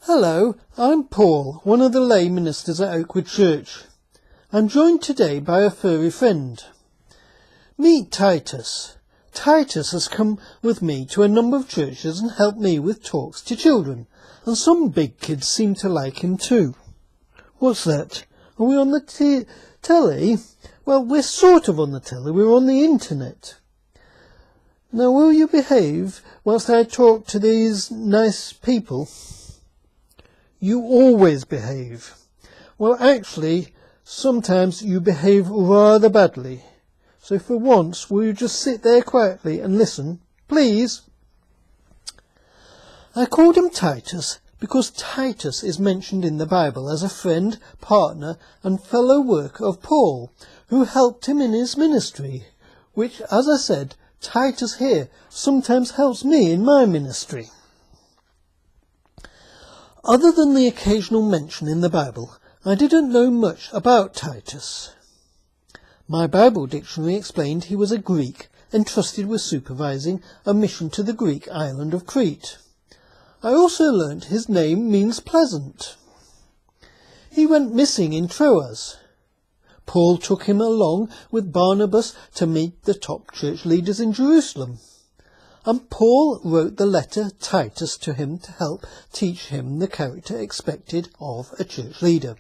Hello, I'm Paul, one of the lay ministers at Oakwood Church. I'm joined today by a furry friend. Meet Titus. Titus has come with me to a number of churches and helped me with talks to children, and some big kids seem to like him too. What's that? Are we on the telly? Well, we're sort of on the telly, we're on the internet. Now, will you behave whilst I talk to these nice people? You always behave. Well, actually, sometimes you behave rather badly. So for once, will you just sit there quietly and listen, please? I called him Titus because Titus is mentioned in the Bible as a friend, partner, and fellow worker of Paul, who helped him in his ministry, which, as I said, Titus here sometimes helps me in my ministry. Other than the occasional mention in the Bible, I didn't know much about Titus. My Bible dictionary explained he was a Greek entrusted with supervising a mission to the Greek island of Crete. I also learnt his name means pleasant. He went missing in Troas. Paul took him along with Barnabas to meet the top church leaders in Jerusalem. And Paul wrote the letter Titus to him to help teach him the character expected of a church leader.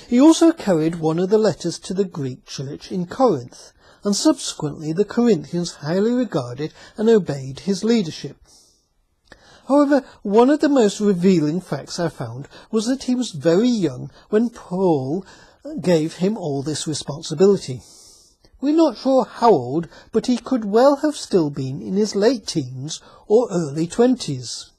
He also carried one of the letters to the Greek church in Corinth, and subsequently the Corinthians highly regarded and obeyed his leadership. However, one of the most revealing facts I found was that he was very young when Paul gave him all this responsibility. We're not sure how old, but he could well have still been in his late teens or early 20s.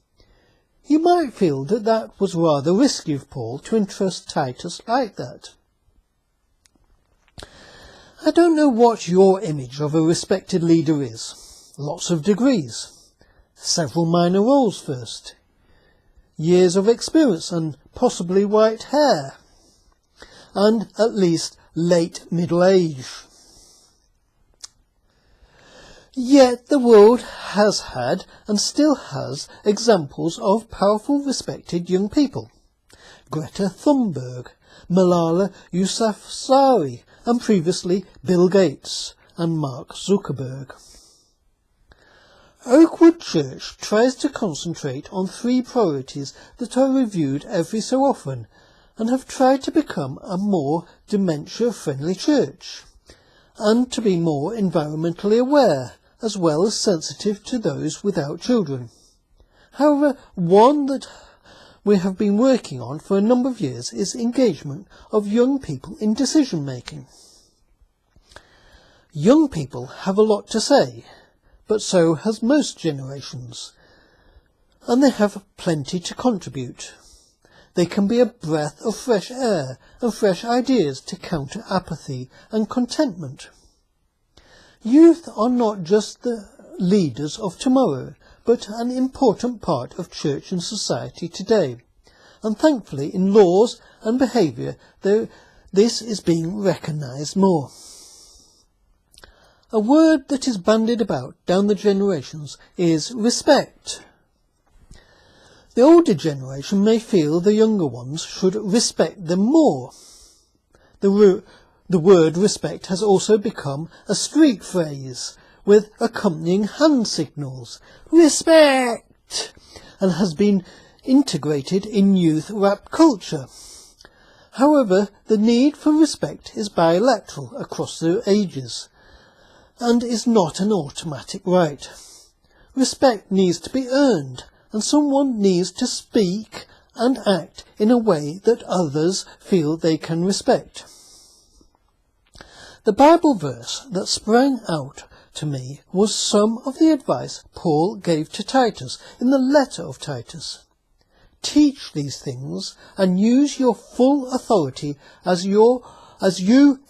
You might feel that that was rather risky of Paul to entrust Titus like that. I don't know what your image of a respected leader is. Lots of degrees, several minor roles first, years of experience and possibly white hair, and at least late middle age. Yet the world has had and still has examples of powerful, respected young people. Greta Thunberg, Malala Yousafzai, and previously Bill Gates and Mark Zuckerberg. Oakwood Church tries to concentrate on 3 priorities that are reviewed every so often and have tried to become a more dementia-friendly church and to be more environmentally aware, as well as sensitive to those without children. However, one that we have been working on for a number of years is engagement of young people in decision-making. Young people have a lot to say, but so has most generations, and they have plenty to contribute. They can be a breath of fresh air and fresh ideas to counter apathy and contentment. Youth are not just the leaders of tomorrow, but an important part of church and society today. And thankfully, in laws and behaviour, this is being recognised more. A word that is bandied about down the generations is respect. The older generation may feel the younger ones should respect them more. The word respect has also become a street phrase with accompanying hand signals, respect, and has been integrated in youth rap culture. However, the need for respect is bilateral across the ages and is not an automatic right. Respect needs to be earned, and someone needs to speak and act in a way that others feel they can respect. The Bible verse that sprang out to me was some of the advice Paul gave to Titus in the letter of Titus. Teach these things and use your full authority as you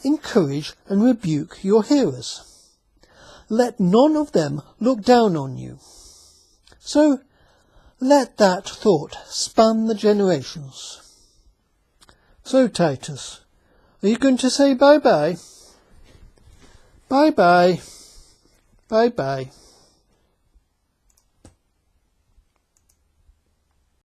encourage and rebuke your hearers. Let none of them look down on you. So let that thought span the generations. So Titus, are you going to say bye-bye? Bye-bye. Bye-bye.